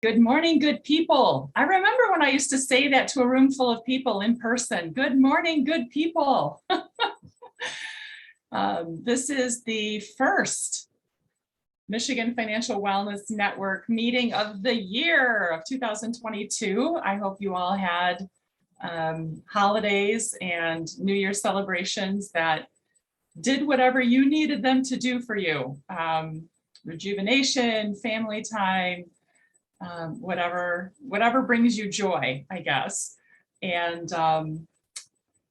Good morning, good people. I remember when I used to say that to a room full of people in person. Good morning, good people. This is the first Michigan Financial Wellness Network meeting of the year of 2022. I hope you all had holidays and New Year celebrations that did whatever you needed them to do for you. Rejuvenation, family time, whatever brings you joy, I guess. And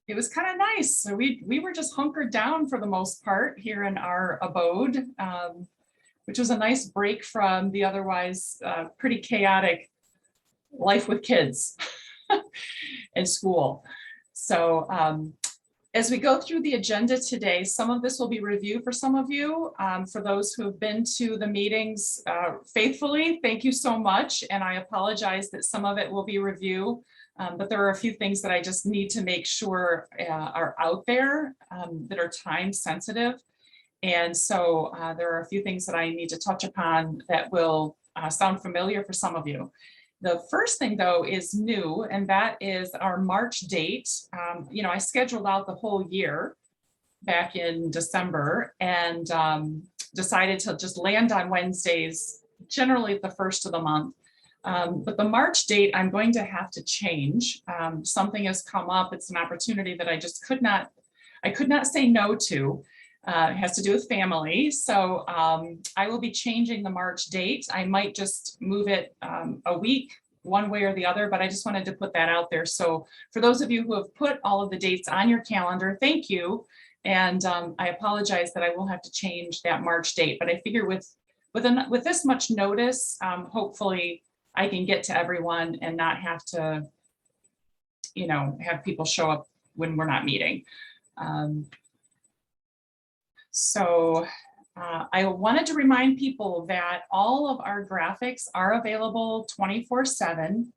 it was kind of nice. So we were just hunkered down for the most part here in our abode, which was a nice break from the otherwise pretty chaotic life with kids and school. So as we go through the agenda today, some of this will be review for some of you. For those who have been to the meetings faithfully, thank you so much. And I apologize that some of it will be review, but there are a few things that I just need to make sure are out there that are time sensitive. And so there are a few things that I need to touch upon that will sound familiar for some of you. The first thing, though, is new, and that is our March date. I scheduled out the whole year back in December and decided to just land on Wednesdays, generally the first of the month. But the March date, I'm going to have to change. Something has come up. It's an opportunity that I could not say no to. It has to do with family. So I will be changing the March date. I might just move it a week, one way or the other, but I just wanted to put that out there. So for those of you who have put all of the dates on your calendar, thank you. And I apologize that I will have to change that March date, but I figure with this much notice, hopefully I can get to everyone and not have to, have people show up when we're not meeting. So I wanted to remind people that all of our graphics are available 24/7,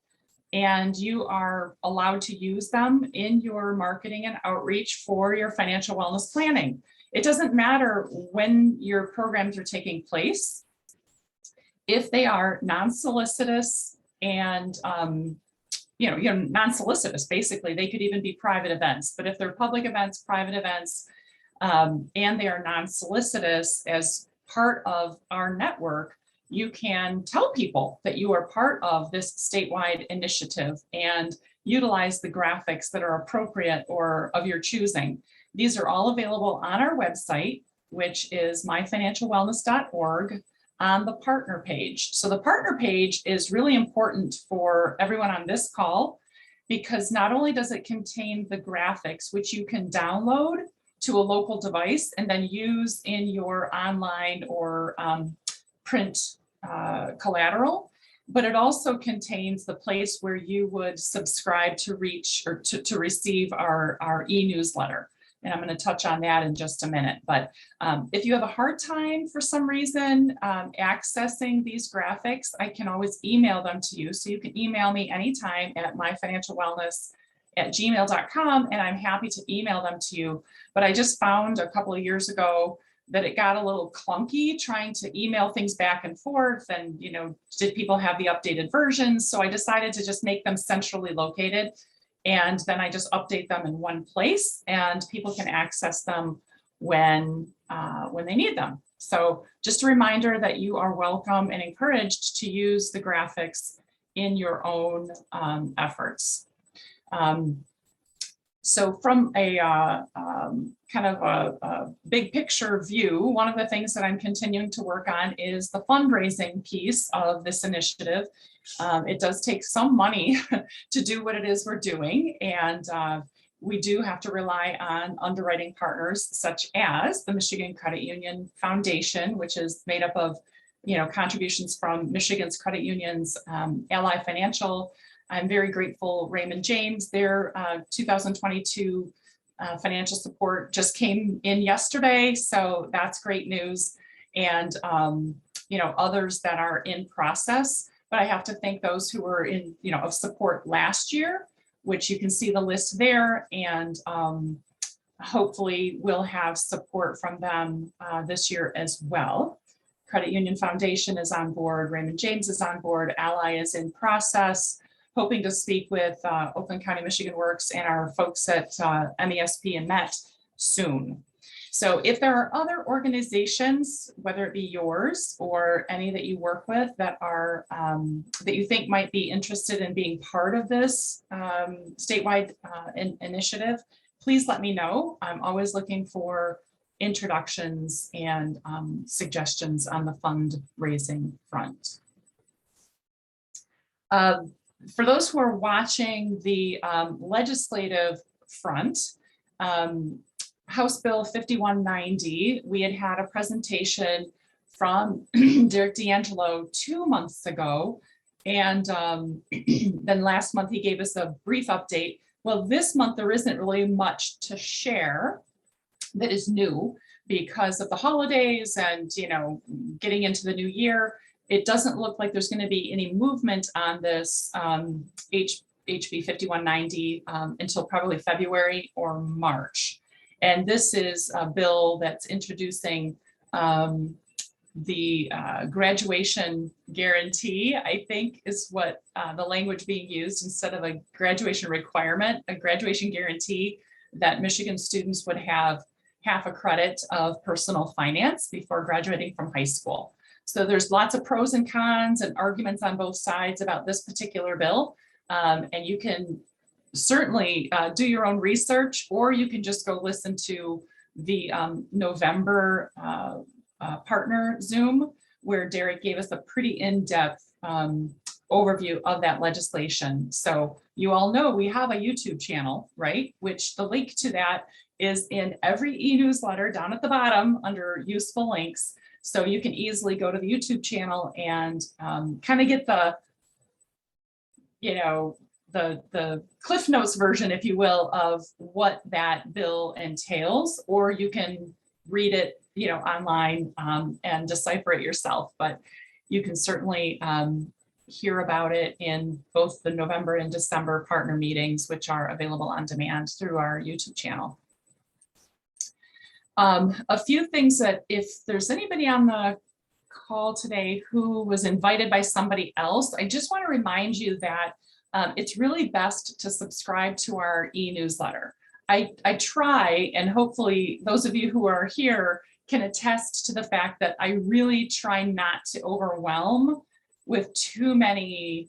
and you are allowed to use them in your marketing and outreach for your financial wellness planning. It doesn't matter when your programs are taking place. If they are non-solicitous and non-solicitous, basically, they could even be private events. But if they're public events, private events, and they are non-solicitous, as part of our network, you can tell people that you are part of this statewide initiative and utilize the graphics that are appropriate or of your choosing. These are all available on our website, which is myfinancialwellness.org, on the partner page. So the partner page is really important for everyone on this call, because not only does it contain the graphics, which you can download to a local device and then use in your online or print collateral, but it also contains the place where you would subscribe to reach or to receive our e-newsletter. And I'm going to touch on that in just a minute. But if you have a hard time for some reason accessing these graphics, I can always email them to you. So you can email me anytime at myfinancialwellness@gmail.com, and I'm happy to email them to you. But I just found a couple of years ago that it got a little clunky trying to email things back and forth, and did people have the updated versions? So I decided to just make them centrally located, and then I just update them in one place, and people can access them when they need them. So just a reminder that you are welcome and encouraged to use the graphics in your own efforts. So from a kind of a big picture view, one of the things that I'm continuing to work on is the fundraising piece of this initiative. It does take some money to do what it is we're doing, and we do have to rely on underwriting partners such as the Michigan Credit Union Foundation, which is made up of contributions from Michigan's credit unions, Ally Financial. I'm very grateful Raymond James, their 2022 financial support just came in yesterday, so that's great news. And others that are in process, but I have to thank those who were in of support last year, which you can see the list there, and hopefully we'll have support from them this year as well. Credit Union Foundation is on board. Raymond James is on board. Ally is in process. Hoping to speak with Oakland County Michigan Works and our folks at MESP and MET soon. So if there are other organizations, whether it be yours or any that you work with that are that you think might be interested in being part of this statewide initiative, please let me know. I'm always looking for introductions and suggestions on the fundraising front. For those who are watching the legislative front, House Bill 5190, we had a presentation from Derek D'Angelo 2 months ago. And then last month he gave us a brief update. Well, this month there isn't really much to share that is new because of the holidays and, you know, getting into the new year. It doesn't look like there's going to be any movement on this HB 5190 until probably February or March. And this is a bill that's introducing the graduation guarantee, I think is what the language being used, instead of a graduation requirement, a graduation guarantee that Michigan students would have half a credit of personal finance before graduating from high school. So there's lots of pros and cons and arguments on both sides about this particular bill. And you can certainly do your own research, or you can just go listen to the November partner Zoom, where Derek gave us a pretty in-depth overview of that legislation. So you all know we have a YouTube channel, right? Which the link to that is in every e-newsletter down at the bottom under useful links. So you can easily go to the YouTube channel and kind of get the, you know, the Cliff Notes version, if you will, of what that bill entails, or you can read it, you know, online and decipher it yourself. But you can certainly hear about it in both the November and December partner meetings, which are available on demand through our YouTube channel. A few things that if there's anybody on the call today who was invited by somebody else, I just want to remind you that it's really best to subscribe to our e-newsletter. I try, and hopefully those of you who are here can attest to the fact that I really try not to overwhelm with too many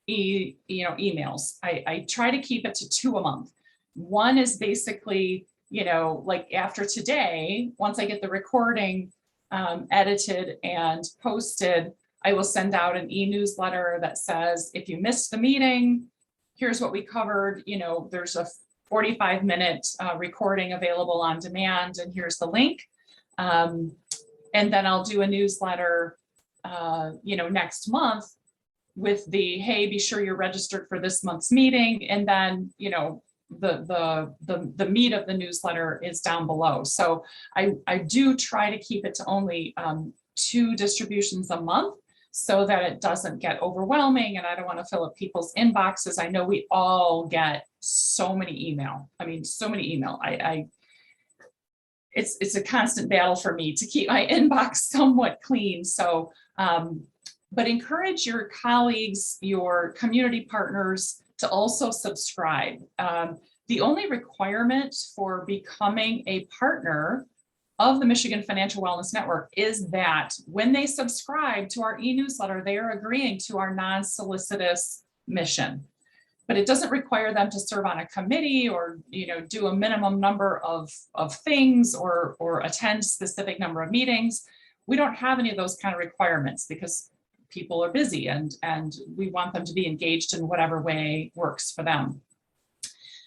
emails. I try to keep it to 2 a month. One is basically, you know, like after today, once I get the recording edited and posted, I will send out an e-newsletter that says, if you missed the meeting, here's what we covered. You know, there's a 45-minute recording available on demand, and here's the link. And then I'll do a newsletter, you know, next month with the, hey, be sure you're registered for this month's meeting. And then, you know, the meat of the newsletter is down below. So I do try to keep it to only 2 distributions a month, so that it doesn't get overwhelming, and I don't want to fill up people's inboxes. I know we all get so many email. I mean, so many email. It's a constant battle for me to keep my inbox somewhat clean. So, but encourage your colleagues, your community partners to also subscribe. The only requirement for becoming a partner of the Michigan Financial Wellness Network is that when they subscribe to our e-newsletter, they are agreeing to our non-solicitous mission. But it doesn't require them to serve on a committee or, you know, do a minimum number of things or attend specific number of meetings. We don't have any of those kind of requirements because people are busy and we want them to be engaged in whatever way works for them.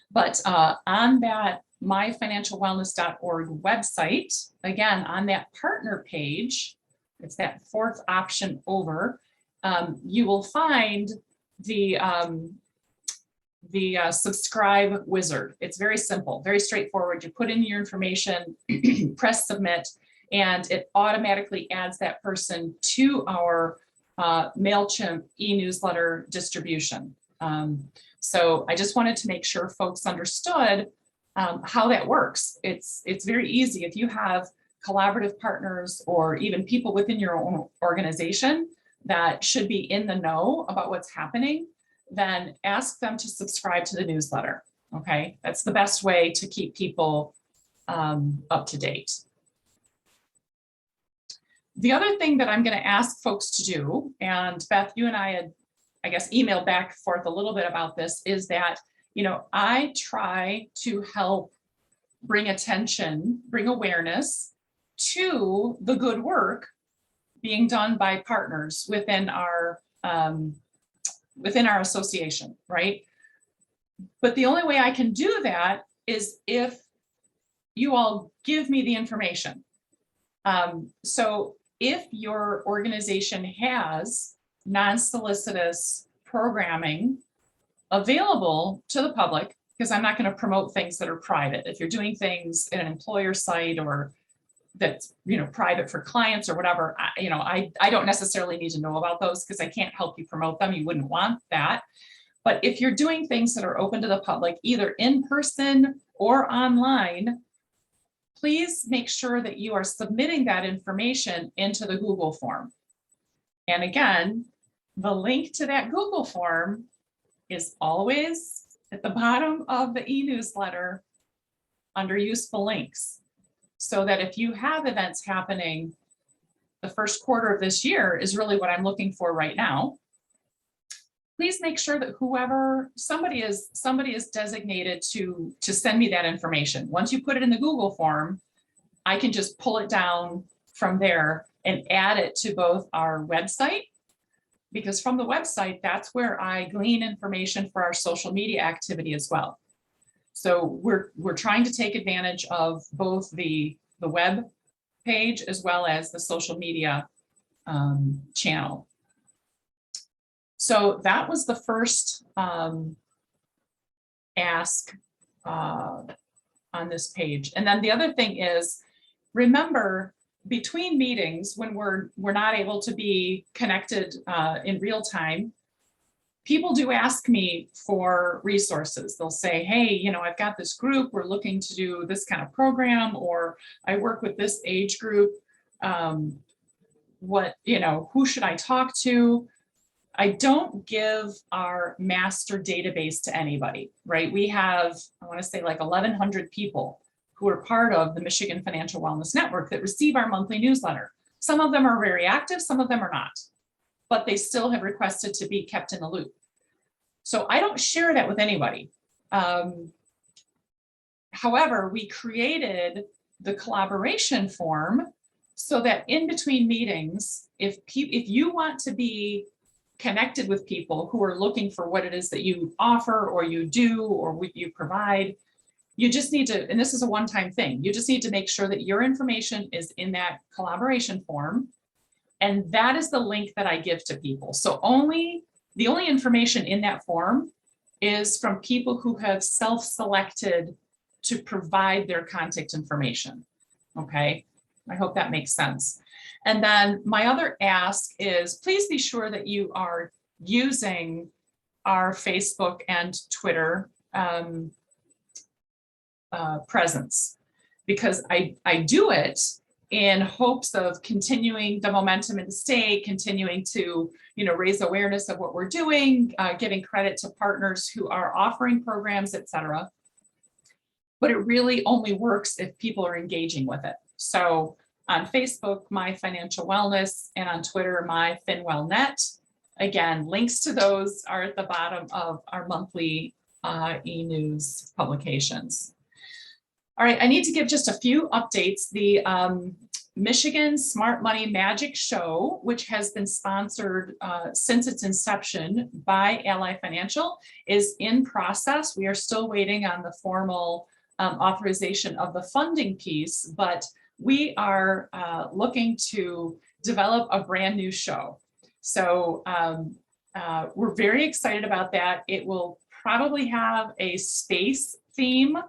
But on that myfinancialwellness.org website, again, on that partner page, it's that 4th option over, you will find the subscribe wizard. It's very simple, very straightforward. You put in your information, press submit, and it automatically adds that person to our MailChimp e-newsletter distribution. So I just wanted to make sure folks understood how that works. It's very easy. If you have collaborative partners or even people within your own organization that should be in the know about what's happening, then ask them to subscribe to the newsletter. Okay, that's the best way to keep people up to date. The other thing that I'm going to ask folks to do, and Beth, you and I had, I guess, emailed back and forth a little bit about this, is that, you know, I try to help bring attention, bring awareness to the good work being done by partners within our association, right? But the only way I can do that is if you all give me the information. So if your organization has non-solicitous programming available to the public, because I'm not going to promote things that are private. If you're doing things in an employer site or that's, you know, private for clients or whatever, I don't necessarily need to know about those because I can't help you promote them. You wouldn't want that. But if you're doing things that are open to the public, either in person or online, please make sure that you are submitting that information into the Google form. And again, the link to that Google form is always at the bottom of the e-newsletter under useful links. So that if you have events happening, the first quarter of this year is really what I'm looking for right now. Please make sure that somebody is designated to send me that information. Once you put it in the Google form, I can just pull it down from there and add it to both our website, because from the website, that's where I glean information for our social media activity as well. So we're trying to take advantage of both the web page as well as the social media channel. So that was the first ask on this page. And then the other thing is, remember, between meetings, when we're not able to be connected in real time, people do ask me for resources. They'll say, hey, you know, I've got this group, we're looking to do this kind of program, or I work with this age group. Who should I talk to? I don't give our master database to anybody, right? We have, I want to say, like 1,100 people who are part of the Michigan Financial Wellness Network that receive our monthly newsletter. Some of them are very active, some of them are not, but they still have requested to be kept in the loop. So I don't share that with anybody. However, we created the collaboration form so that in between meetings, if you want to be connected with people who are looking for what it is that you offer or you do or what you provide, you just need to, and this is a one-time thing, you just need to make sure that your information is in that collaboration form. And that is the link that I give to people. So the only information in that form is from people who have self-selected to provide their contact information. Okay, I hope that makes sense. And then my other ask is, please be sure that you are using our Facebook and Twitter presence, because I do it in hopes of continuing the momentum in the state, continuing to, raise awareness of what we're doing, giving credit to partners who are offering programs, et cetera. But it really only works if people are engaging with it. So on Facebook, My Financial Wellness, and on Twitter, My FinWellNet. Again, links to those are at the bottom of our monthly e-news publications. All right, I need to give just a few updates. The Michigan Smart Money Magic Show, which has been sponsored since its inception by Ally Financial, is in process. We are still waiting on the formal authorization of the funding piece, but we are looking to develop a brand new show. So we're very excited about that. It will probably have a space theme.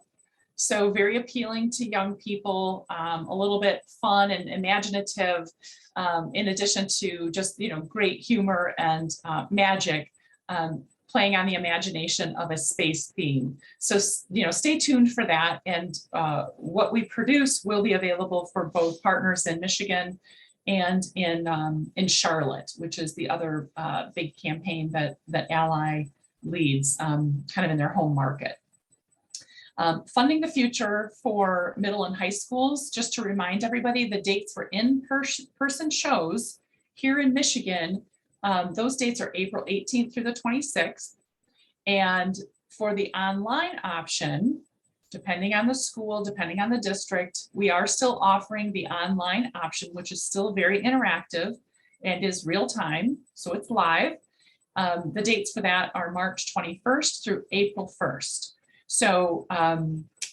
So very appealing to young people, a little bit fun and imaginative, in addition to just, great humor and magic. playing on the imagination of a space theme. So, stay tuned for that. And what we produce will be available for both partners in Michigan and in Charlotte, which is the other big campaign that Ally leads, kind of in their home market. Funding the Future for middle and high schools. Just to remind everybody, the dates for in-person shows here in Michigan, those dates are April 18th through the 26th. And for the online option, depending on the school, depending on the district, we are still offering the online option, which is still very interactive and is real time, so it's live. The dates for that are March 21st through April 1st. So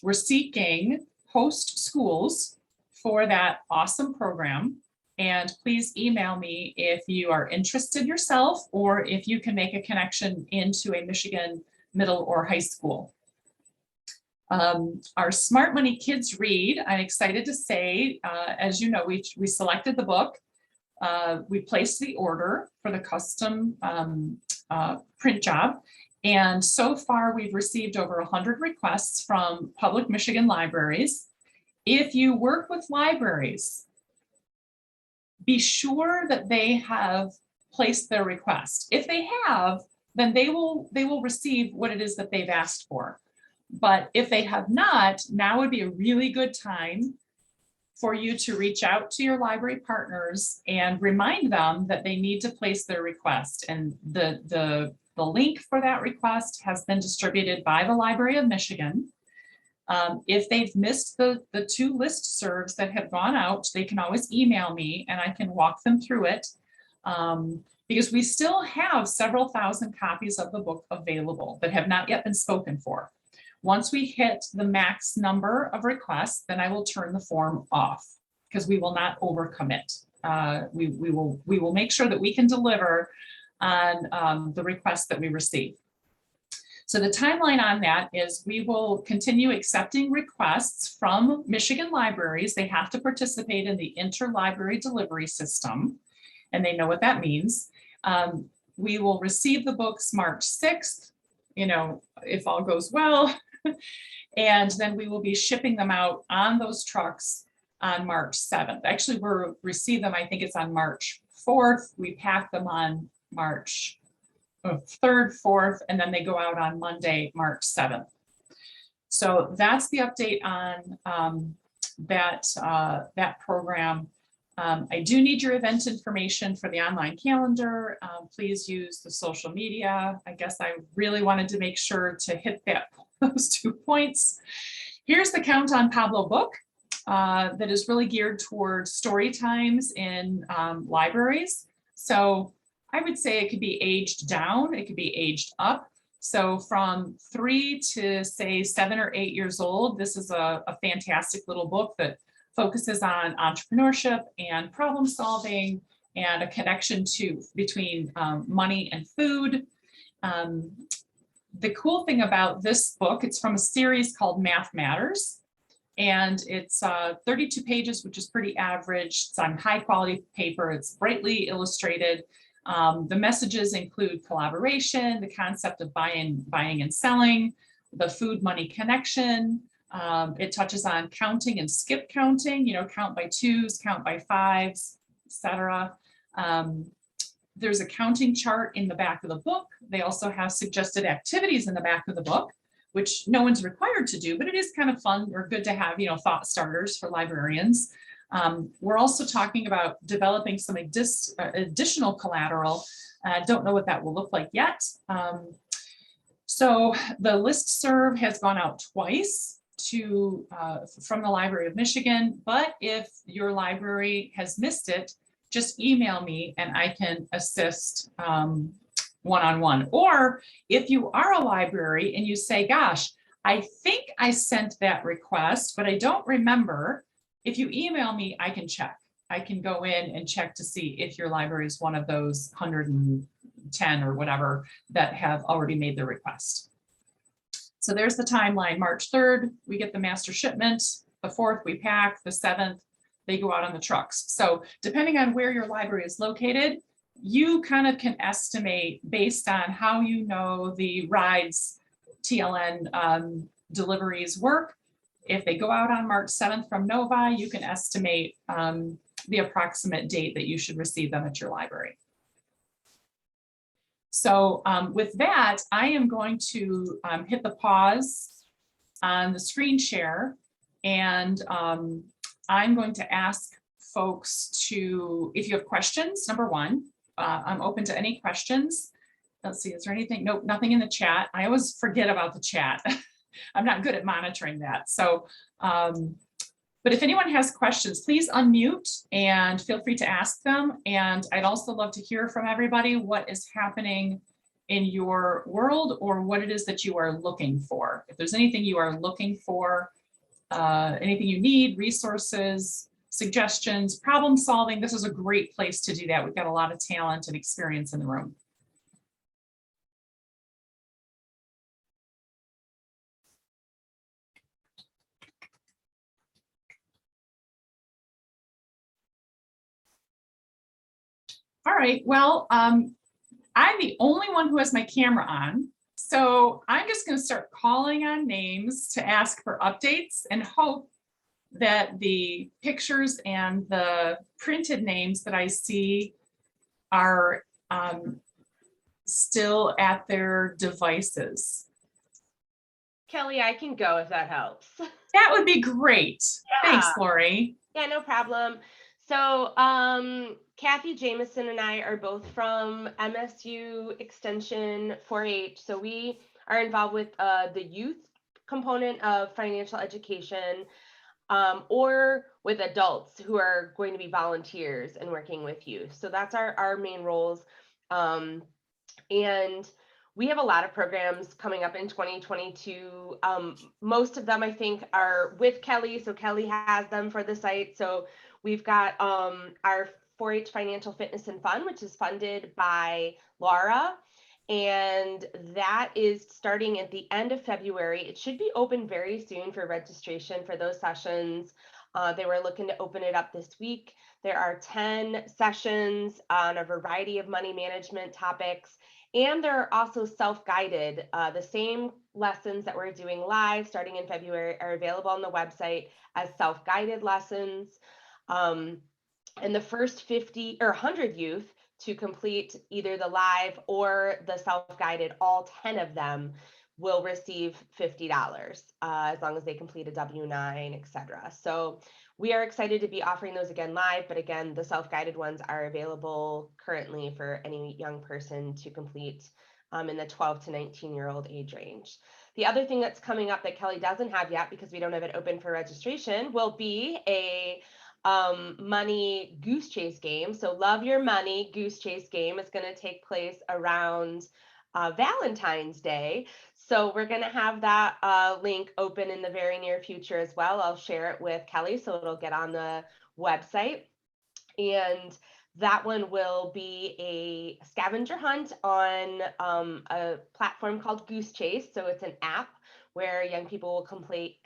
we're seeking host schools for that awesome program. And please email me if you are interested yourself, or if you can make a connection into a Michigan middle or high school. Our Smart Money Kids Read, I'm excited to say, as you know, we selected the book. We placed the order for the custom print job. And so far, we've received over 100 requests from public Michigan libraries. If you work with libraries, be sure that they have placed their request. If they have, then they will receive what it is that they've asked for. But if they have not, now would be a really good time for you to reach out to your library partners and remind them that they need to place their request. And the link for that request has been distributed by the Library of Michigan. If they've missed the 2 listservs that have gone out, they can always email me and I can walk them through it, because we still have several thousand copies of the book available that have not yet been spoken for. Once we hit the max number of requests, then I will turn the form off, because we will not overcommit. We will make sure that we can deliver on the requests that we receive. So the timeline on that is we will continue accepting requests from Michigan libraries. They have to participate in the interlibrary delivery system, and they know what that means. We will receive the books March 6th, if all goes well. And then we will be shipping them out on those trucks on March 7th. Actually, we'll receive them, I think it's on March 4th. We pack them on March 3rd, 4th, and then they go out on Monday, March 7th. So that's the update on that program. I do need your event information for the online calendar. Please use the social media. I guess I really wanted to make sure to hit those 2 points. Here's the Count on Pablo book that is really geared towards story times in libraries. So I would say it could be aged down, it could be aged up. So from 3 to say 7 or 8 years old, this is a fantastic little book that focuses on entrepreneurship and problem solving and a connection between money and food. The cool thing about this book, it's from a series called Math Matters, and it's 32 pages, which is pretty average. It's on high quality paper. It's brightly illustrated. The messages include collaboration, the concept of buying and selling, the food money connection. It touches on counting and skip counting, count by 2s, count by 5s, etc. There's a counting chart in the back of the book. They also have suggested activities in the back of the book, which no one's required to do, but it is kind of fun or good to have, thought starters for librarians. We're also talking about developing some additional collateral. Don't know what that will look like yet. So the listserv has gone out twice from the Library of Michigan, but if your library has missed it, just email me and I can assist one-on-one. Or if you are a library and you say, gosh, I think I sent that request, but I don't remember. If you email me, I can check. I can go in and check to see if your library is one of those 110 or whatever that have already made the request. So there's the timeline. March 3rd, we get the master shipment. The 4th, we pack. The 7th, they go out on the trucks. So depending on where your library is located, you kind of can estimate based on how you know the rides TLN deliveries work. If they go out on March 7th from Novi, you can estimate the approximate date that you should receive them at your library. So with that, I am going to hit the pause on the screen share, and I'm going to ask folks to, if you have questions, number one, I'm open to any questions. Let's see, is there anything? Nope, nothing in the chat. I always forget about the chat. I'm not good at monitoring that. So, but if anyone has questions, please unmute and feel free to ask them. And I'd also love to hear from everybody what is happening in your world or what it is that you are looking for. If there's anything you are looking for, anything you need, resources, suggestions, problem solving, this is a great place to do that. We've got a lot of talent and experience in the room. All right, well, I'm the only one who has my camera on. So I'm just going to start calling on names to ask for updates and hope that the pictures and the printed names that I see are still at their devices. Kelly, I can go if that helps. That would be great. Yeah. Thanks, Lori. Yeah, no problem. So Kathy Jameson and I are both from MSU Extension 4-H. So we are involved with the youth component of financial education, or with adults who are going to be volunteers and working with youth. So that's our main roles. And we have a lot of programs coming up in 2022. Most of them, I think, are with Kelly. So Kelly has them for the site. So we've got our 4-H Financial Fitness and Fun, which is funded by Laura. And that is starting at the end of February. It should be open very soon for registration for those sessions. They were looking to open it up this week. There are 10 sessions on a variety of money management topics. And they're also self-guided. The same lessons that we're doing live starting in February are available on the website as self-guided lessons. And the first 50 or 100 youth to complete either the live or the self-guided, all 10 of them will receive $50 as long as they complete a W-9, etc. So we are excited to be offering those again live, but again, the self-guided ones are available currently for any young person to complete in the 12 to 19-year-old age range. The other thing that's coming up that Kelly doesn't have yet because we don't have it open for registration will be a money goose chase game. So Love Your Money goose chase game is going to take place around Valentine's Day. So we're going to have that link open in the very near future as well. I'll share it with Kelly so it'll get on the website. And that one will be a scavenger hunt on a platform called Goose Chase. So it's an app where young people will complete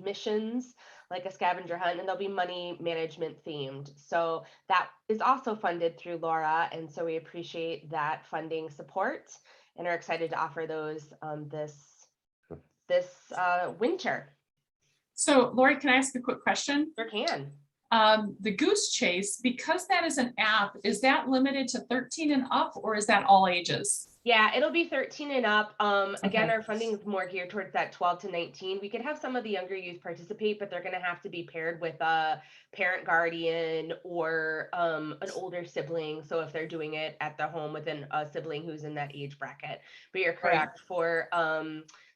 missions like a scavenger hunt, and they'll be money management themed. So that is also funded through Laura. And so we appreciate that funding support and are excited to offer those this winter. So Lori, can I ask a quick question? Sure can. The Goose Chase, because that is an app, is that limited to 13 and up, or is that all ages? Yeah, it'll be 13 and up. Again, Okay. our funding is more geared towards that 12 to 19. We could have some of the younger youth participate, but they're going to have to be paired with a parent guardian or an older sibling. So if they're doing it at the home with a sibling who's in that age bracket. But you're correct, for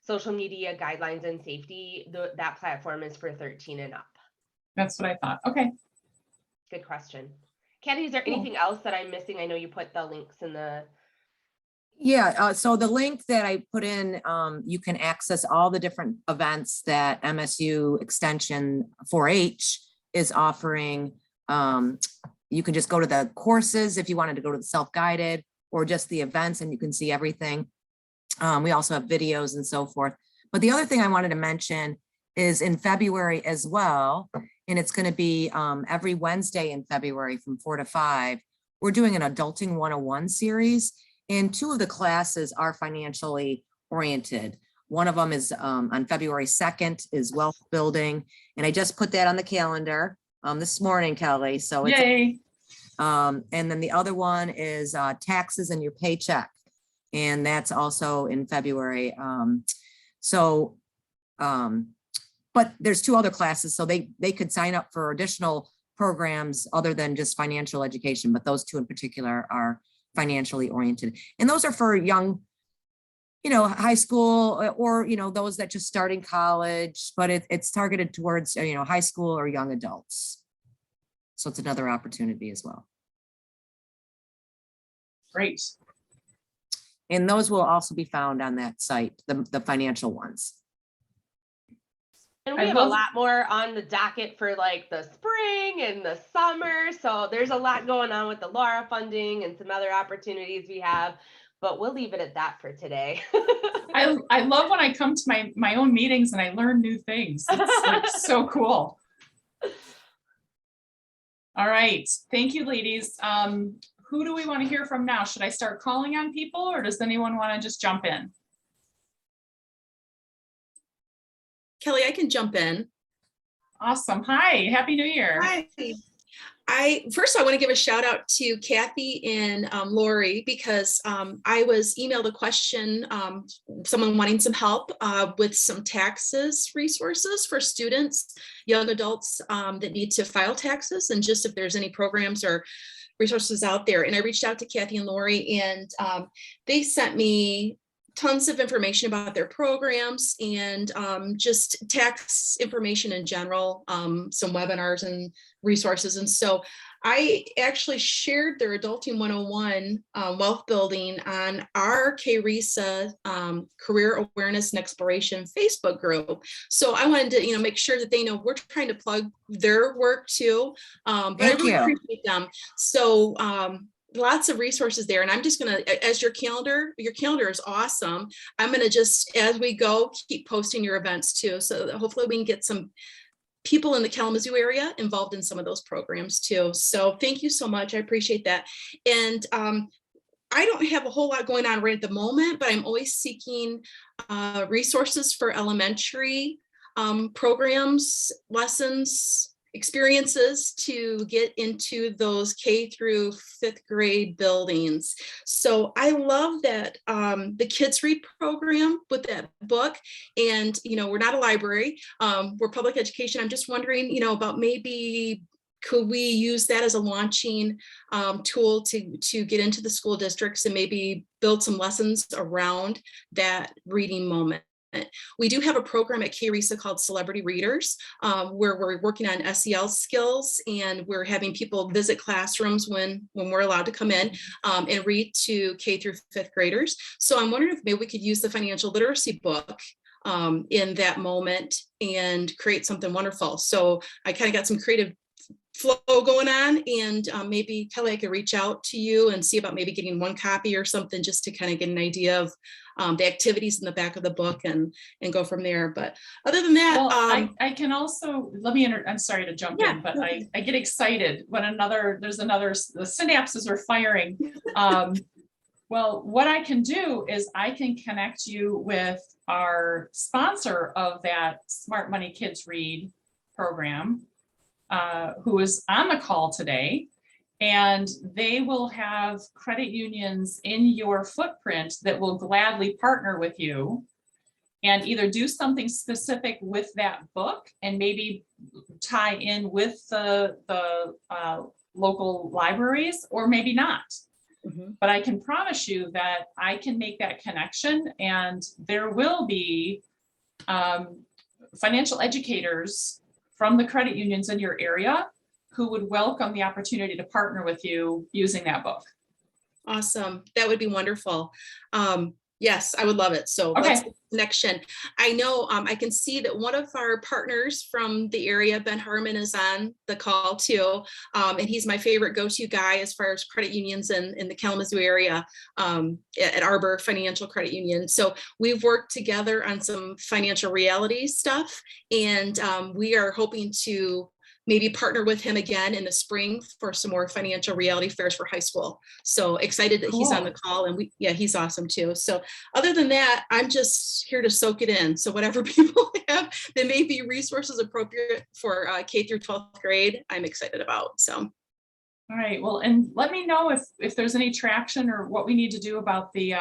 social media guidelines and safety, that platform is for 13 and up. That's what I thought. Okay. Good question. Kathy, is there anything else that I'm missing? I know you put the links in the... Yeah, so the link that I put in, you can access all the different events that MSU Extension 4-H is offering. You can just go to the courses if you wanted to go to the self-guided or just the events, and you can see everything. We also have videos and so forth. But the other thing I wanted to mention is in February as well, and it's going to be every Wednesday in February from 4 to 5, we're doing an Adulting 101 series, and 2 of the classes are financially oriented. One of them is on February 2nd is wealth building. And I just put that on the calendar this morning, Kelly. So it's, Yay. and then the other one is taxes and your paycheck. And that's also in February. But there's 2 other classes, so they could sign up for additional programs other than just financial education, but those 2 in particular are financially oriented. And those are for young, high school or, those that just starting college, but it's targeted towards, high school or young adults. So it's another opportunity as well. Great. And those will also be found on that site, the financial ones. And I we have a love- lot more on the docket for like the spring and the summer. So there's a lot going on with the Laura funding and some other opportunities we have, but we'll leave it at that for today. I love when I come to my own meetings and I learn new things. It's like so cool. All right. Thank you, ladies. Who do we want to hear from now? Should I start calling on people or does anyone want to just jump in? Kelly, I can jump in. Awesome. Hi, Happy New Year. Hi. I want to give a shout out to Kathy and Lori because I was emailed a question, someone wanting some help with some taxes resources for students, young adults that need to file taxes, and just if there's any programs or resources out there. And I reached out to Kathy and Lori, and they sent me tons of information about their programs and just tax information in general, some webinars and resources. And so I actually shared their Adulting 101 wealth building on our KRESA Career Awareness and Exploration Facebook group. So I wanted to, make sure that they know we're trying to plug their work too. But I really appreciate them. So lots of resources there. And I'm just going to, as your calendar is awesome. I'm going to just, as we go, keep posting your events too. So that hopefully we can get some people in the Kalamazoo area involved in some of those programs too. So thank you so much. I appreciate that. And I don't have a whole lot going on right at the moment, but I'm always seeking resources for elementary programs, lessons, experiences to get into those K through 5th grade buildings. So I love that the Kids Read program with that book. And, we're not a library, we're public education. I'm just wondering, about maybe could we use that as a launching tool to get into the school districts and maybe build some lessons around that reading moment. We do have a program at KRESA called Celebrity Readers, where we're working on SEL skills, and we're having people visit classrooms when we're allowed to come in and read to K through 5th graders. So I'm wondering if maybe we could use the financial literacy book in that moment and create something wonderful. So I kind of got some creative flow going on, and maybe Kelly, I could reach out to you and see about maybe getting one copy or something just to kind of get an idea of the activities in the back of the book and go from there. But other than that, well, I can also, I'm sorry to jump in, but I get excited when the synapses are firing. Well, what I can do is I can connect you with our sponsor of that Smart Money Kids Read program, who is on the call today, and they will have credit unions in your footprint that will gladly partner with you and either do something specific with that book and maybe tie in with the local libraries, or maybe not. Mm-hmm. But I can promise you that I can make that connection, and there will be financial educators from the credit unions in your area who would welcome the opportunity to partner with you using that book. Awesome. That would be wonderful. Yes, I would love it. So okay. Let's make a connection. I know I can see that one of our partners from the area, Ben Harmon, is on the call too. And he's my favorite go-to guy as far as credit unions in the Kalamazoo area at Arbor Financial Credit Union. So we've worked together on some financial reality stuff, and we are hoping to maybe partner with him again in the spring for some more financial reality fairs for high school. So excited that he's on the call, and he's awesome too. So other than that, I'm just here to soak it in. So whatever people have that may be resources appropriate for K through 12th grade, I'm excited about. So. All right, well, and let me know if there's any traction or what we need to do about the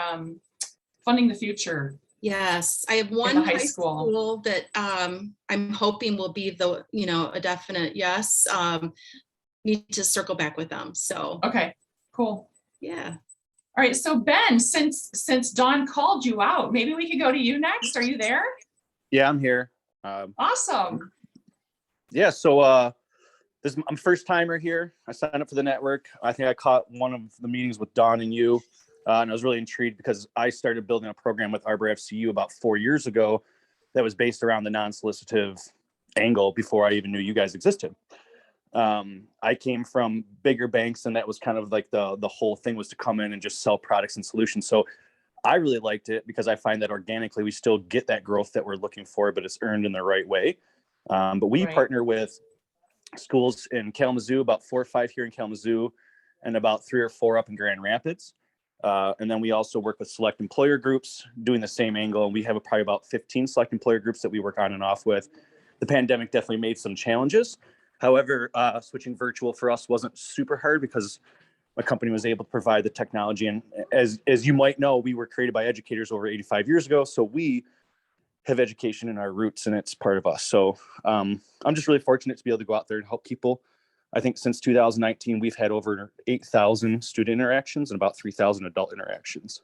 funding the future. Yes, I have one high school that I'm hoping will be a definite yes. Need to circle back with them. So okay, cool. Yeah. All right, so Ben, since Dawn called you out, maybe we could go to you next. Are you there? Yeah, I'm here. Awesome. Yeah, so I'm first timer here. I signed up for the network. I think I caught one of the meetings with Dawn and you, and I was really intrigued because I started building a program with Arbor FCU about 4 years ago that was based around the non-solicitive angle before I even knew you guys existed. I came from bigger banks, and that was kind of like the whole thing was to come in and just sell products and solutions. So I really liked it because I find that organically we still get that growth that we're looking for, but it's earned in the right way. But we partner with schools in Kalamazoo, about 4 or 5 here in Kalamazoo, and about 3 or 4 up in Grand Rapids. And then we also work with select employer groups doing the same angle. And we have probably about 15 select employer groups that we work on and off with. The pandemic definitely made some challenges. However, switching virtual for us wasn't super hard because my company was able to provide the technology. And as you might know, we were created by educators over 85 years ago. So we have education in our roots, and it's part of us. So I'm just really fortunate to be able to go out there and help people. I think since 2019, we've had over 8,000 student interactions and about 3,000 adult interactions.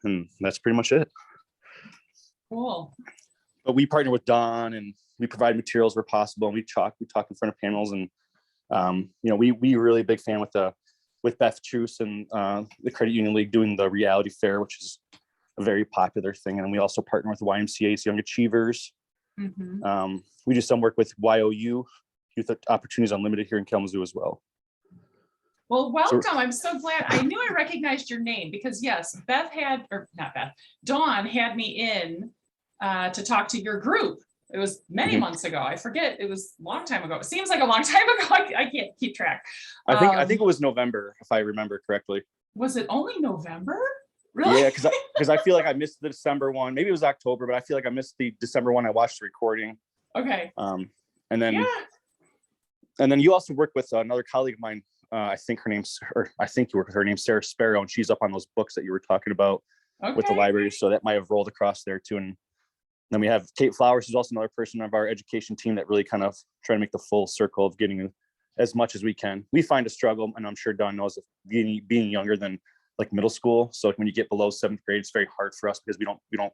And that's pretty much it. Cool. But we partner with Dawn, and we provide materials where possible, and we talk in front of panels. And we really a big fan with Beth Truce and the Credit Union League doing the reality fair, which is a very popular thing. And we also partner with YMCA's Young Achievers. Mm-hmm. We do some work with YOU, Youth Opportunities Unlimited, here in Kalamazoo as well. Well, welcome. I'm so glad. I knew I recognized your name because yes, Dawn had me in to talk to your group. It was many months ago. I forget. It was a long time ago. It seems like a long time ago. I can't keep track. I think it was November, if I remember correctly. Was it only November? Really? Yeah, because I feel like I missed the December one. Maybe it was October, but I feel like I missed the December one. I watched the recording. Okay. And then you also work with another colleague of mine. I think you work with her name, Sarah Sparrow, and she's up on those books that you were talking about with the library. So that might have rolled across there too. And then we have Kate Flowers, who's also another person of our education team that really kind of try to make the full circle of getting as much as we can. We find a struggle, and I'm sure Dawn knows, of being younger than like middle school. So like when you get below 7th grade, it's very hard for us because we don't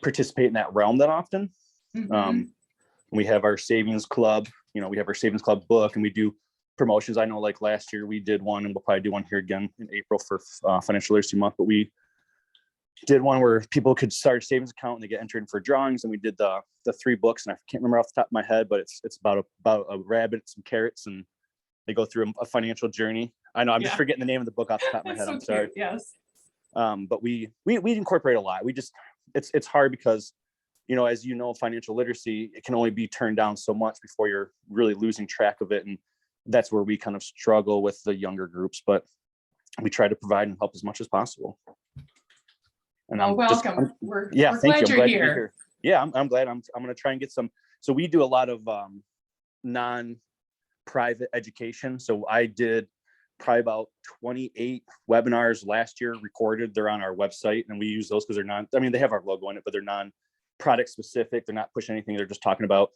participate in that realm that often. Mm-hmm. We have our savings club, we have our savings club book, and we do promotions. I know like last year we did one, and we'll probably do one here again in April for Financial Literacy Month, but we did one where people could start a savings account and they get entered in for drawings. And we did the 3 books, and I can't remember off the top of my head, but it's about a rabbit, some carrots, and they go through a financial journey. I know I'm just forgetting the name of the book off the top of my head. So I'm sorry. cute. Yes. But we incorporate a lot. It's hard because, as you know, financial literacy, it can only be turned down so much before you're really losing track of it. And that's where we kind of struggle with the younger groups, but we try to provide and help as much as possible. And welcome. We're thank you. glad I'm glad you're to be here. here. Yeah, I'm glad. I'm going to try and get some. So we do a lot of non-private education. So I did probably about 28 webinars last year recorded. They're on our website, and we use those because they have our logo in it, but they're non-product specific. They're not pushing anything. They're just talking about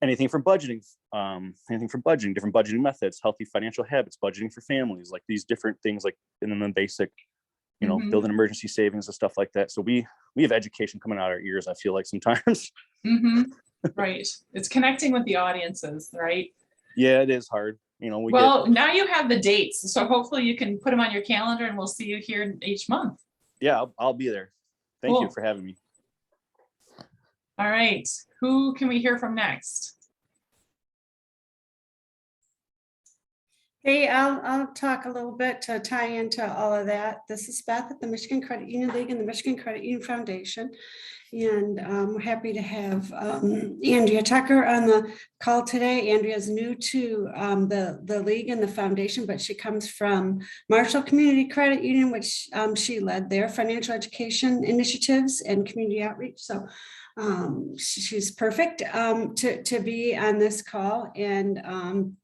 anything from budgeting, different budgeting methods, healthy financial habits, budgeting for families, like these different things, like in the basic, building emergency savings and stuff like that. So we have education coming out our ears, I feel like sometimes. Mm-hmm. Right. It's connecting with the audiences, right? Yeah, it is hard. Now you have the dates, so hopefully you can put them on your calendar, and we'll see you here each month. Yeah, I'll be there. Thank you for having me. All right. Who can we hear from next? Hey, I'll talk a little bit to tie into all of that. This is Beth at the Michigan Credit Union League and the Michigan Credit Union Foundation. And we're happy to have Andrea Tucker on the call today. Andrea is new to the league and the foundation, but she comes from Marshall Community Credit Union, which she led their financial education initiatives and community outreach. So she's perfect to be on this call. And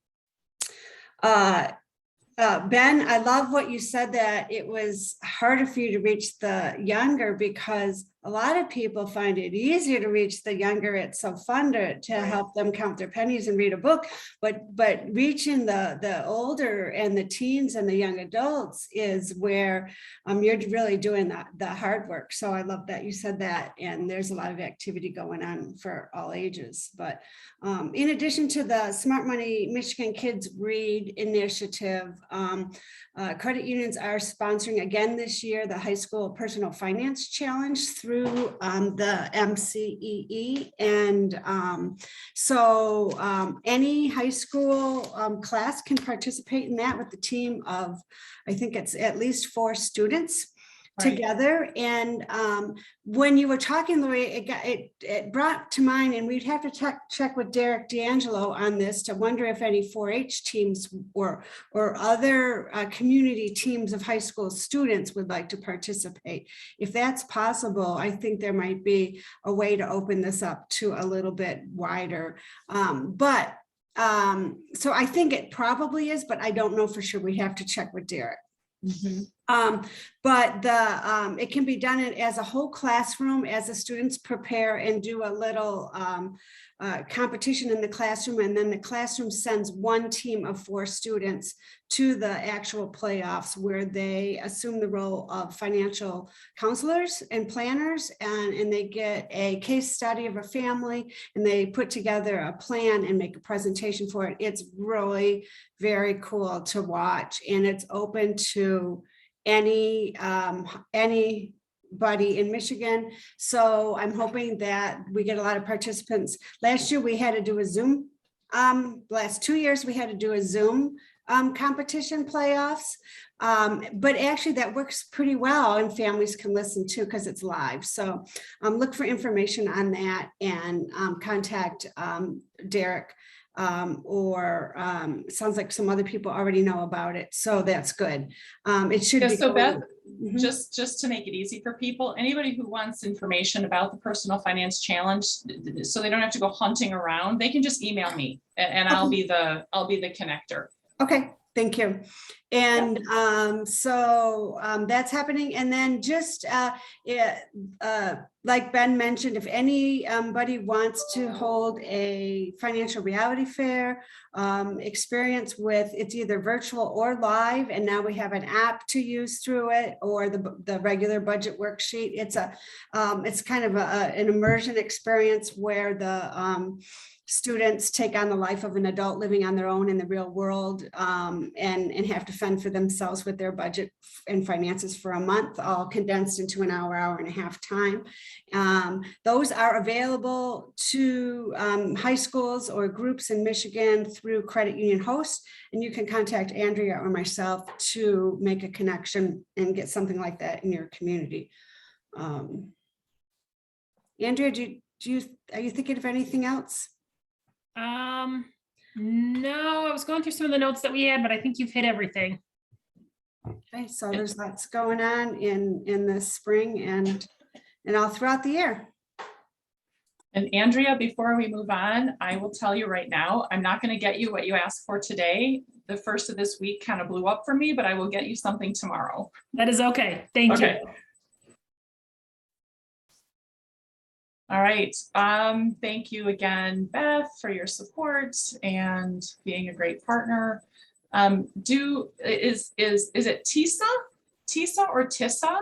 Ben, I love what you said, that it was harder for you to reach the younger because a lot of people find it easier to reach the younger. It's so fun to help them count their pennies and read a book, but reaching the older and the teens and the young adults is where you're really doing the hard work. So I love that you said that, and there's a lot of activity going on for all ages. But in addition to the Smart Money Michigan Kids Read initiative, credit unions are sponsoring again this year the High School Personal Finance Challenge through the MCEE. And so any high school class can participate in that with the team of, I think it's at least 4 students. Right. Together. And when you were talking, Lori, it brought to mind, and we'd have to check with Derek D'Angelo on this to wonder if any 4-H teams or other community teams of high school students would like to participate. If that's possible, I think there might be a way to open this up to a little bit wider. So I think it probably is, but I don't know for sure. We have to check with Derek. Mm-hmm. But it can be done as a whole classroom as the students prepare and do a little competition in the classroom, and then the classroom sends one team of 4 students to the actual playoffs where they assume the role of financial counselors and planners, and they get a case study of a family and they put together a plan and make a presentation for it. It's really very cool to watch, and it's open to anybody in Michigan. So I'm hoping that we get a lot of participants. Last year we had to do a Zoom. Last 2 years we had to do a Zoom competition playoffs. But actually that works pretty well, and families can listen too because it's live. So look for information on that and contact Derek. Sounds like some other people already know about it, so that's good. It should be. So Beth, just to make it easy for people, anybody who wants information about the Personal Finance Challenge, so they don't have to go hunting around, they can just email me, and I'll be the connector. Okay, thank you. And so that's happening. And then just like Ben mentioned, if anybody wants to hold a financial reality fair experience with, it's either virtual or live, and now we have an app to use through it, or the regular budget worksheet. It's kind of an immersion experience where the students take on the life of an adult living on their own in the real world, and have to fend for themselves with their budget and finances for a month, all condensed into an hour and a half time. Those are available to high schools or groups in Michigan through Credit Union Host, and you can contact Andrea or myself to make a connection and get something like that in your community. Andrea, are you thinking of anything else? No, I was going through some of the notes that we had, but I think you've hit everything. Okay, so there's lots going on in the spring and all throughout the year. And Andrea, before we move on, I will tell you right now, I'm not going to get you what you asked for today. The first of this week kind of blew up for me, but I will get you something tomorrow. That is okay. Thank you. All right. Thank you again, Beth, for your support and being a great partner. Is it Tisa or Tissa?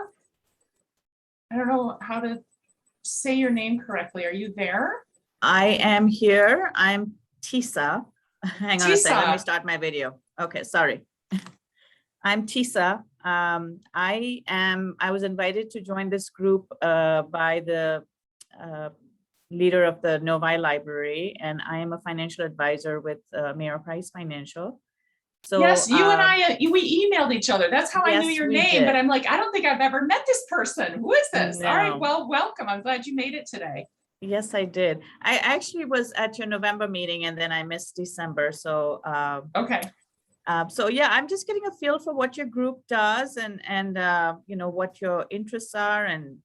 I don't know how to say your name correctly. Are you there? I am here. I'm Tisa. Hang on a second. Let me start my video. Okay, sorry. I'm Tisa. I was invited to join this group by the leader of the Novi Library, and I am a financial advisor with Mayor Price Financial. So yes, you and I, we emailed each other. That's how I knew yes, your we name, but did. I'm like, I don't think I've ever met this person. Who is this? All right, No. well, welcome. I'm glad you made it today. Yes, I did. I actually was at your November meeting and then I missed December. So Okay. so yeah, I'm just getting a feel for what your group does and you know, what your interests are, and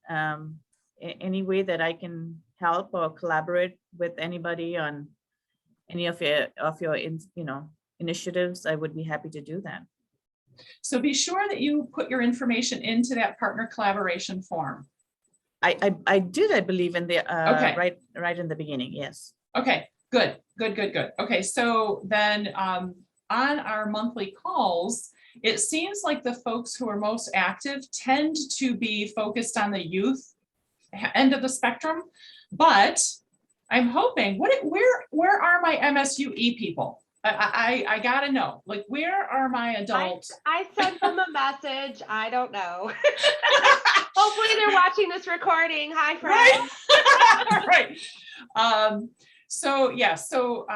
any way that I can help or collaborate with anybody on any of your you know, initiatives, I would be happy to do that. So be sure that you put your information into that partner collaboration form. I did, I believe, in the Okay. right in the beginning. Yes. Okay, good. Okay, so then on our monthly calls, it seems like the folks who are most active tend to be focused on the youth end of the spectrum, but I'm hoping, where are my MSUE people? I gotta know, like, where are my adults? I sent them a message. I don't know. Hopefully they're watching this recording. Hi, friends. Right. So yeah, so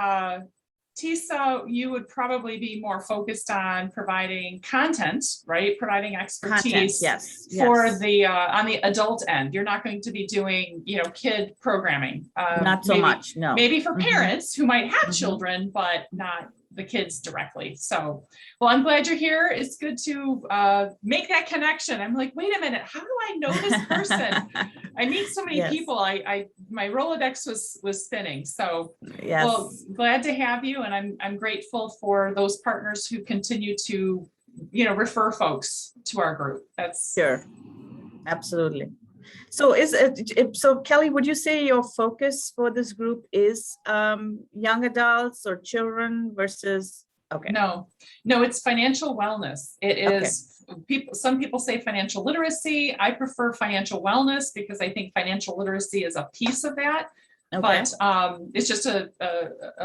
Tisa, you would probably be more focused on providing content, right? Providing expertise Yes. for the on the adult end. You're not going to be doing, you know, kid programming. Not so much, no. Maybe for parents who might have Mhm. children, but not the kids directly. So, well, I'm glad you're here. It's good to make that connection. I'm like, wait a minute, how do I know this person? I meet so many Yes. people. My Rolodex was spinning. So, Yes. well, glad to have you, and I'm grateful for those partners who continue to, you know, refer folks to our group. That's Sure. Absolutely. So so Kelly, would you say your focus for this group is young adults or children versus, okay. No, it's financial wellness. It is some people say financial literacy. I prefer financial wellness because I think financial literacy is a piece of that. Okay. But it's just a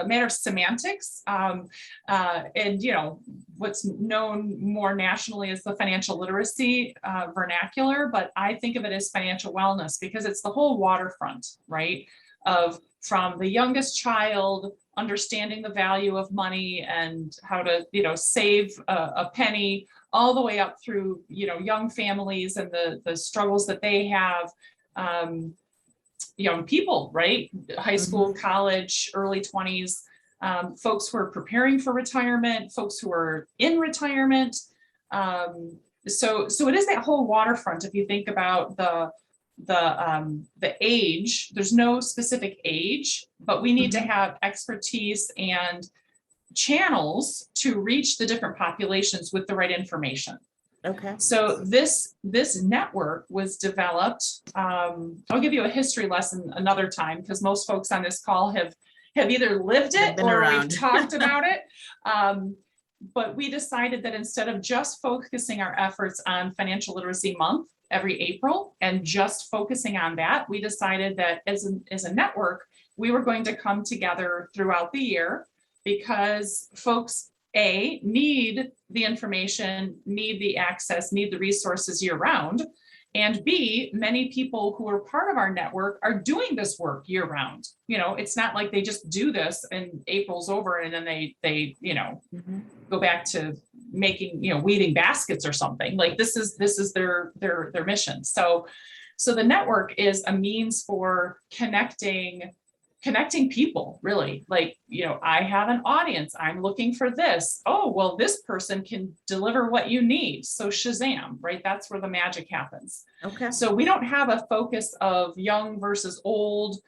matter of semantics. And, you know, what's known more nationally as the financial literacy vernacular, but I think of it as financial wellness because it's the whole waterfront, right? From the youngest child, understanding the value of money and how to, you know, save a penny, all the way up through, you know, young families and the struggles that they have. Young people, right? High school, college, early 20s, folks who are preparing for retirement, folks who are in retirement. So it is that whole waterfront. If you think about the age, there's no specific age, but we need to have expertise and channels to reach the different populations with the right information. Okay. So this network was developed. I'll give you a history lesson another time because most folks on this call have either lived it or we've talked about it. But we decided that instead of just focusing our efforts on Financial Literacy Month every April and just focusing on that, we decided that as a network, we were going to come together throughout the year because folks need the information, need the access, need the resources year round. And B, many people who are part of our network are doing this work year round. You know, it's not like they just do this and April's over and then they you know, go back to making, you know, weaving baskets or something. Like this is their mission. So the network is a means for connecting people, really. Like, you know, I have an audience, I'm looking for this. Oh, well, this person can deliver what you need. So Shazam, right? That's where the magic happens. Okay. So we don't have a focus of young versus old,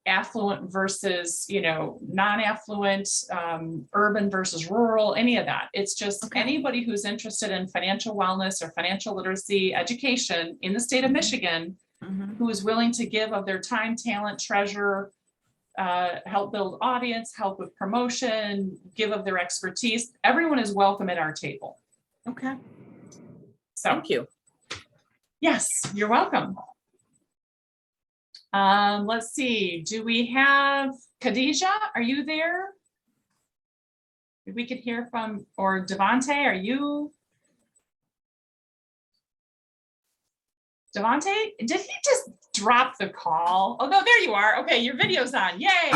affluent versus, you know, non-affluent, urban versus rural, any of that. It's just anybody who's interested in financial wellness or financial literacy education in the state of Michigan, who is willing to give of their time, talent, treasure, help build audience, help with promotion, give of their expertise. Everyone is welcome at our table. Okay. So, thank you. Yes, you're welcome. Let's see, do we have Khadijah? Are you there? If we could hear from, or Devonte, are you? Devonte, did he just drop the call? Oh, no, there you are. Okay, your video's on. Yay.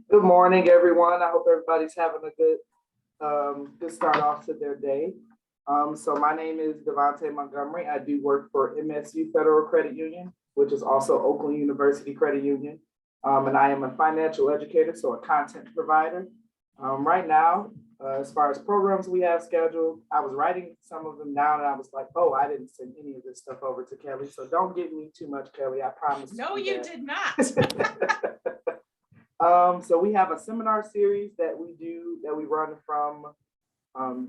Good morning, everyone. I hope everybody's having a good to start off to their day. So my name is Devonte Montgomery. I do work for MSU Federal Credit Union, which is also Oakland University Credit Union. And I am a financial educator, so a content provider. Right now, as far as programs we have scheduled, I was writing some of them down and I was like, oh, I didn't send any of this stuff over to Kelly. So don't give me too much, Kelly, I promise. No, you did not. So we have a seminar series that we run from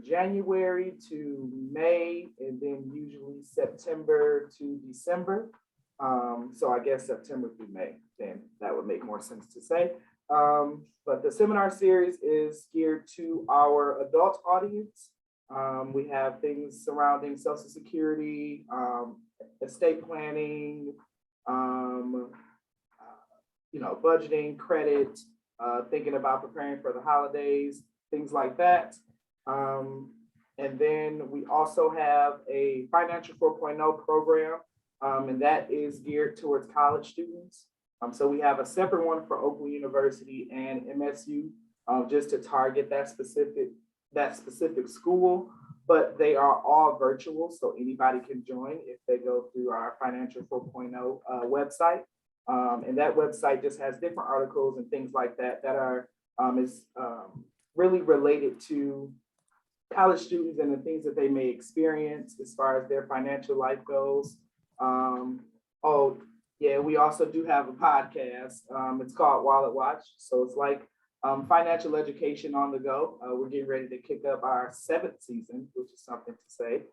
January to May, and then usually September to December. So I guess September through May, then that would make more sense to say. But the seminar series is geared to our adult audience. We have things surrounding Social Security, estate planning, budgeting, credit, thinking about preparing for the holidays, things like that. And then we also have a Financial 4.0 program, and that is geared towards college students. So we have a separate one for Oakland University and MSU, just to target that specific school, but they are all virtual, so anybody can join if they go through our Financial 4.0 website. And that website just has different articles and things like that that are really related to college students and the things that they may experience as far as their financial life goes. Yeah, we also do have a podcast. It's called Wallet Watch. So it's like financial education on the go. We're getting ready to kick up our 7th season, which is something to say.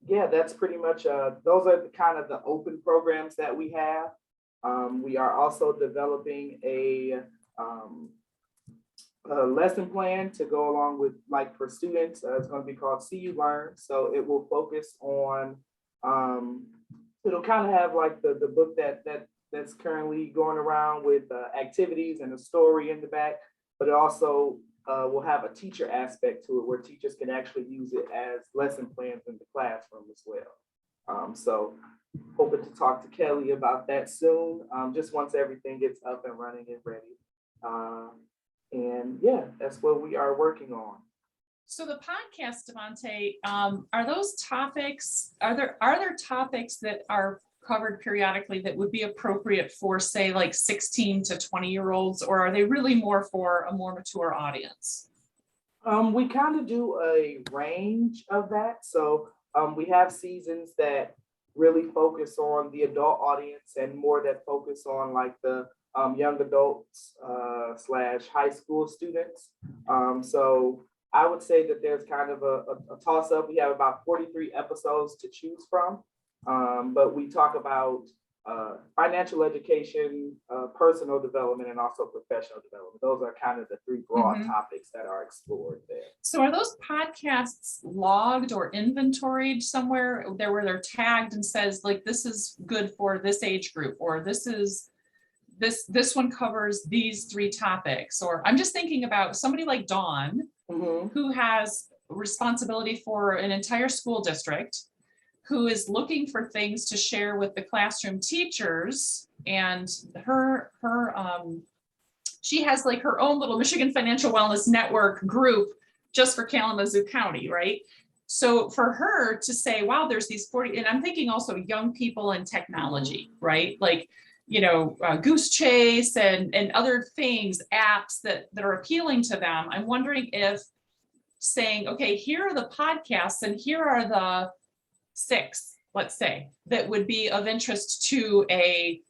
Yeah, that's pretty much, those are the kind of the open programs that we have. We are also developing a lesson plan to go along with, like, for students. It's going to be called See You Learn. So it will focus on, it'll kind of have like the book that's currently going around with activities and a story in the back, but it also will have a teacher aspect to it where teachers can actually use it as lesson plans in the classroom as well. So hoping to talk to Kelly about that soon, just once everything gets up and running and ready. And yeah, that's what we are working on. So the podcast, Devonte, are those topics, are there topics that are covered periodically that would be appropriate for, say, like 16 to 20-year-olds, or are they really more for a more mature audience? We kind of do a range of that. So we have seasons that really focus on the adult audience and more that focus on like the young adults / high school students. So I would say that there's kind of a toss up. We have about 43 episodes to choose from, but we talk about financial education, personal development, and also professional development. Those are kind of the 3 broad topics that are explored there. So are those podcasts logged or inventoried somewhere there where they're tagged and says, like, this is good for this age group, or this one covers these 3 topics? Or I'm just thinking about somebody like Dawn, who has responsibility for an entire school district, who is looking for things to share with the classroom teachers, and she has like her own little Michigan Financial Wellness Network group just for Kalamazoo County, right? So for her to say, wow, there's these 40, and I'm thinking also young people and technology, right? Like, Goose Chase and other things, apps that are appealing to them. I'm wondering if saying, okay, here are the podcasts and here are the 6, let's say, that would be of interest to a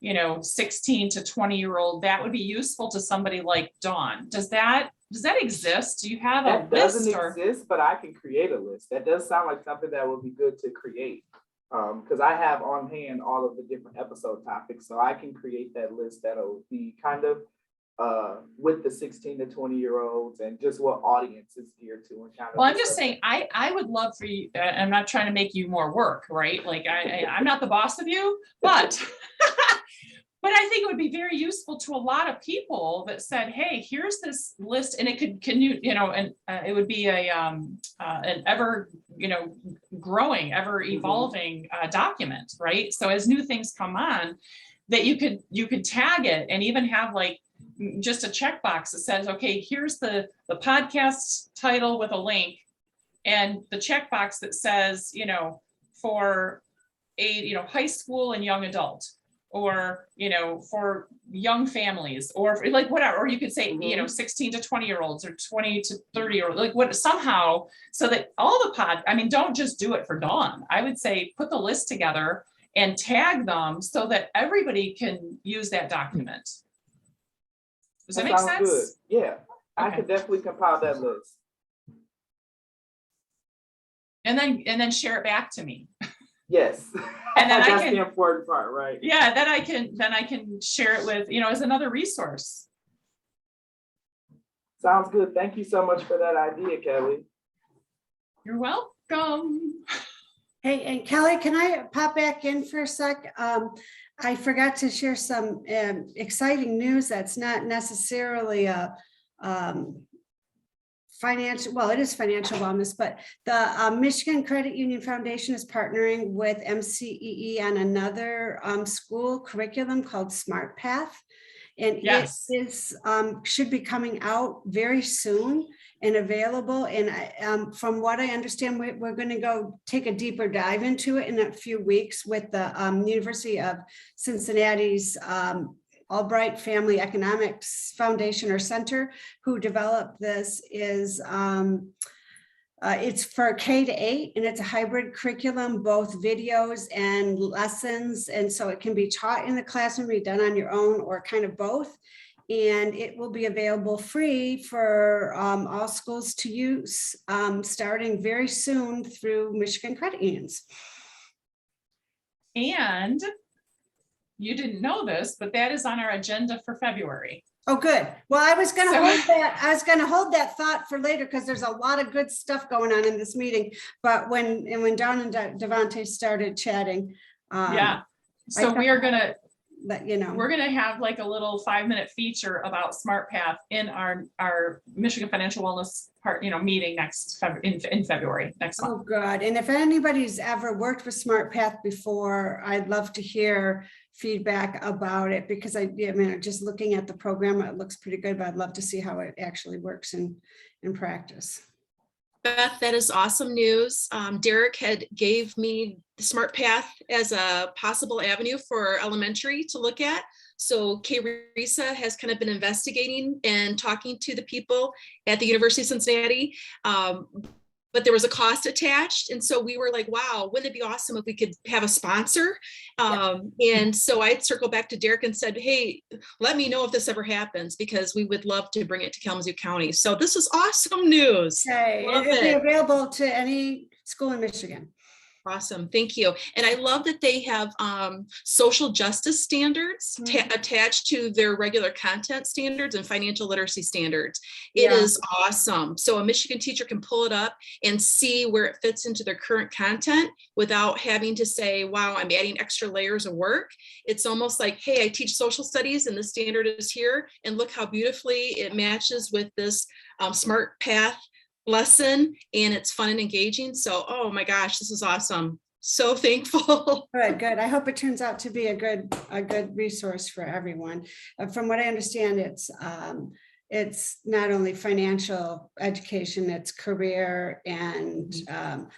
16 to 20-year-old, that would be useful to somebody like Dawn. Does that exist? Do you have a list? That doesn't exist, but I can create a list. That does sound like something that would be good to create. Because I have on hand all of the different episode topics, so I can create that list that'll be kind of with the 16 to 20-year-olds and just what audience is geared to. And kind of, well, I'm just saying, I would love for you, I'm not trying to make you more work, right? Like I'm not the boss of you, but but I think it would be very useful to a lot of people that said, hey, here's this list, and it could, it would be an ever, growing, ever evolving document, right? So as new things come on, that you could tag it and even have like just a checkbox that says, okay, here's the podcast title with a link, and the checkbox that says, you know, for a, you know, high school and young adult, or, you know, for young families, or like whatever, or you could say, you know, 16 to 20-year-olds or 20 to 30, or like what, somehow, so that all the I mean, don't just do it for Dawn. I would say put the list together and tag them so that everybody can use that document. Does that make sounds good. sense? Yeah, I Okay. could definitely compile that list. And then share it back to me. Yes. And then I That's can- the important part, right? Yeah, then I can share it with, you know, as another resource. Sounds good. Thank you so much for that idea, Kelly. You're welcome. Hey, and Kelly, can I pop back in for a sec? I forgot to share some exciting news that's not necessarily a financial, well, it is financial wellness, but the Michigan Credit Union Foundation is partnering with MCEE on another school curriculum called Smart Path. And Yes. it is should be coming out very soon and available. And from what I understand, we're going to go take a deeper dive into it in a few weeks with the University of Cincinnati's Albright Family Economics Foundation or Center, who developed this. Is it's for K-8, and it's a hybrid curriculum, both videos and lessons. And so it can be taught in the classroom, be done on your own, or kind of both. And it will be available free for all schools to use, starting very soon through Michigan Credit Unions. And you didn't know this, but that is on our agenda for February. Oh, good. Well, I was going to So- hold that. I was going to hold that thought for later because there's a lot of good stuff going on in this meeting. But when Dawn and Devonte started chatting, Yeah. So I we are gonna, let you know. we're gonna have like a little 5-minute feature about Smart Path in our Michigan Financial Wellness part, you know, meeting next in February next month. Oh, good. And if anybody's ever worked with Smart Path before, I'd love to hear feedback about it, because I mean, just looking at the program, it looks pretty good, but I'd love to see how it actually works in practice. Beth, that is awesome news. Derek had gave me the Smart Path as a possible avenue for elementary to look at. So Risa has kind of been investigating and talking to the people at the University of Cincinnati. But there was a cost attached. And so we were like, wow, wouldn't it be awesome if we could have a sponsor? And so I circled back to Derek and said, hey, let me know if this ever happens, because we would love to bring it to Kalamazoo County. So this is awesome news. Okay, Love it'll be it. available to any school in Michigan. Awesome, thank you. And I love that they have social justice standards attached to their regular content standards and financial literacy standards. It is awesome. So a Michigan teacher can pull it up and see where it fits into their current content without having to say, wow, I'm adding extra layers of work. It's almost like, hey, I teach social studies and the standard is here, and look how beautifully it matches with this Smart Path lesson, and it's fun and engaging. So, oh my gosh, this is awesome. So thankful. Good. I hope it turns out to be a good resource for everyone. From what I understand, it's not only financial education, it's career and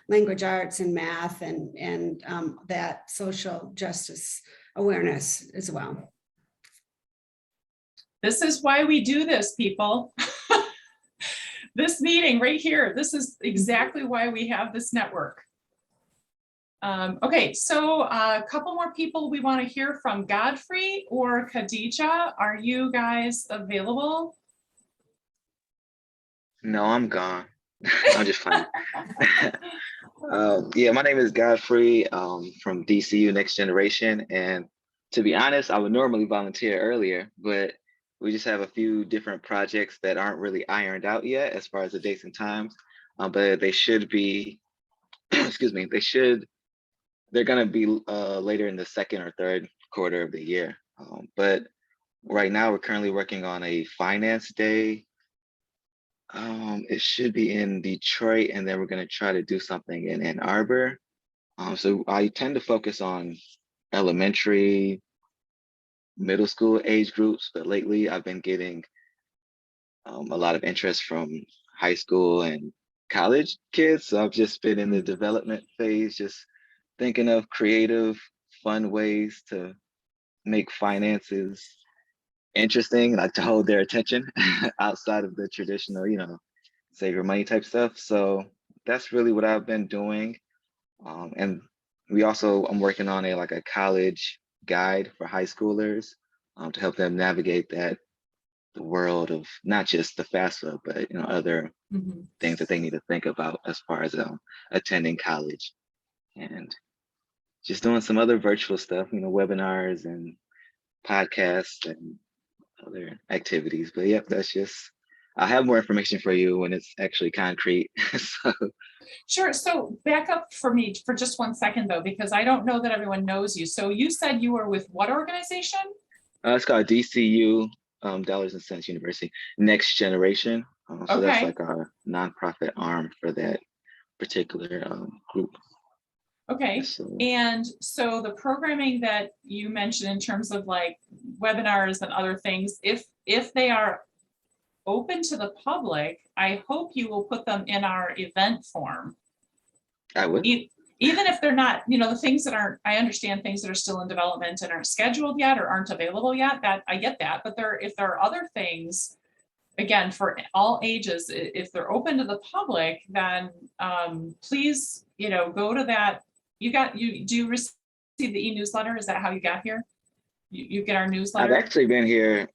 language arts and math and that social justice awareness as well. This is why we do this, people. This meeting right here, this is exactly why we have this network. Okay, so a couple more people we want to hear from. Godfrey or Khadija, are you guys available? No, I'm gone. I'm just fine. Yeah, my name is Godfrey from DCU Next Generation. And to be honest, I would normally volunteer earlier, but we just have a few different projects that aren't really ironed out yet as far as the dates and times, but they should be, excuse me, they're gonna be later in the second or third quarter of the year. But right now we're currently working on a finance day. It should be in Detroit, and then we're gonna try to do something in Ann Arbor. So I tend to focus on elementary, middle school age groups, but lately I've been getting a lot of interest from high school and college kids. So I've just been in the development phase, just thinking of creative, fun ways to make finances interesting, like to hold their attention outside of the traditional, save your money type stuff. So that's really what I've been doing. And I'm working on a college guide for high schoolers to help them navigate the world of not just the FAFSA, but other things that they need to think about as far as attending college, and just doing some other virtual stuff, webinars and podcasts and other activities. But yep, I'll have more information for you when it's actually concrete. So. Sure. So back up for me for just 1 second though, because I don't know that everyone knows you. So you said you were with what organization? It's called DCU, Dollars and Cents University, Next Generation. So that's like our nonprofit arm for that particular group. Okay. And so the programming that you mentioned in terms of like webinars and other things, if they are open to the public, I hope you will put them in our event form. I would. Even if they're not, the things that aren't, I understand things that are still in development and aren't scheduled yet or aren't available yet, that I get that. But if there are other things, again, for all ages, if they're open to the public, then please, go to that. Do you receive the e-newsletter? Is that how you got here? You get our newsletter? I've actually been here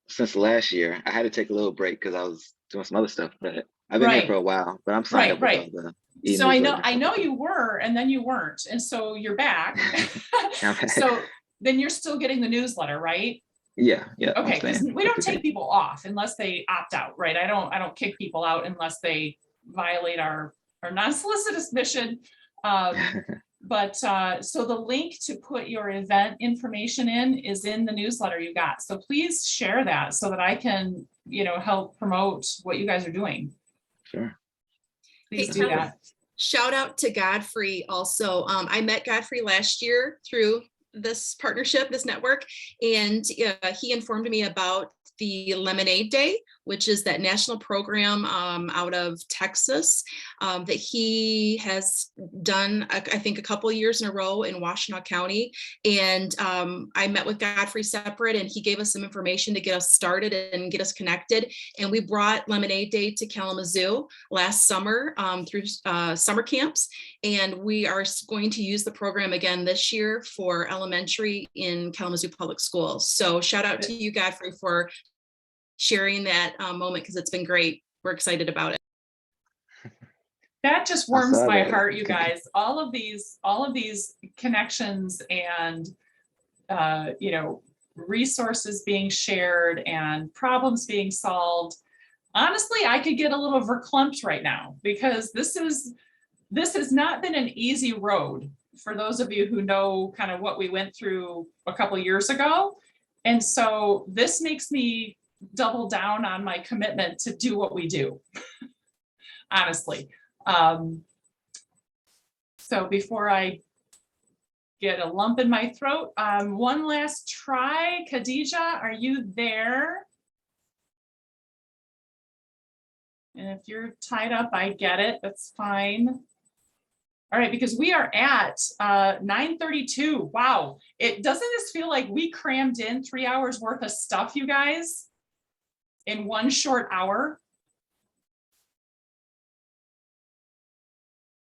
since last year. I had to take a little break because I was doing some other stuff, but I've been here for a while, but I'm signed up with all the e-newsletter. So I know you were, and then you weren't. And so you're back. So then you're still getting the newsletter, right? Yeah. Okay, because we don't take people off unless they opt out, right? I don't kick people out unless they violate our non-solicitous mission. But so the link to put your event information in is in the newsletter you got. So please share that so that I can, help promote what you guys are doing. Sure. Please do that. Shout out to Godfrey also. I met Godfrey last year through this partnership, this network, and he informed me about the Lemonade Day, which is that national program out of Texas that he has done, I think, a couple of years in a row in Washtenaw County. And I met with Godfrey separate, and he gave us some information to get us started and get us connected. And we brought Lemonade Day to Kalamazoo last summer through summer camps. And we are going to use the program again this year for elementary in Kalamazoo Public Schools. So shout out to you, Godfrey, for sharing that moment, because it's been great. We're excited about it. That just warms my heart, you guys. All of these connections and resources being shared and problems being solved. Honestly, I could get a little verklempt right now because this has not been an easy road for those of you who know kind of what we went through a couple of years ago. And so this makes me double down on my commitment to do what we do, honestly. So before I get a lump in my throat, one last try. Khadija, are you there? And if you're tied up, I get it. That's fine. All right, because we are at 9:32. Wow. Doesn't this feel like we crammed in 3 hours worth of stuff, you guys, in one short hour?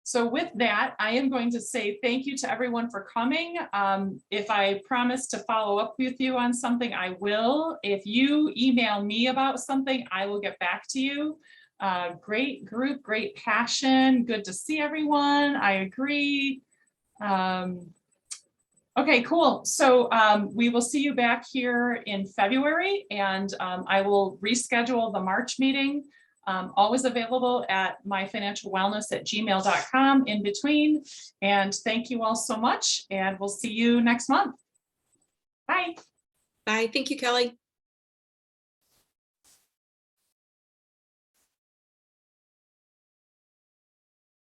So with that, I am going to say thank you to everyone for coming. If I promise to follow up with you on something, I will. If you email me about something, I will get back to you. Great group, great passion. Good to see everyone. I agree. Okay, cool. So we will see you back here in February, and I will reschedule the March meeting. Always available at myfinancialwellness@gmail.com in between. And thank you all so much, and we'll see you next month. Bye. Bye. Thank you, Kelly.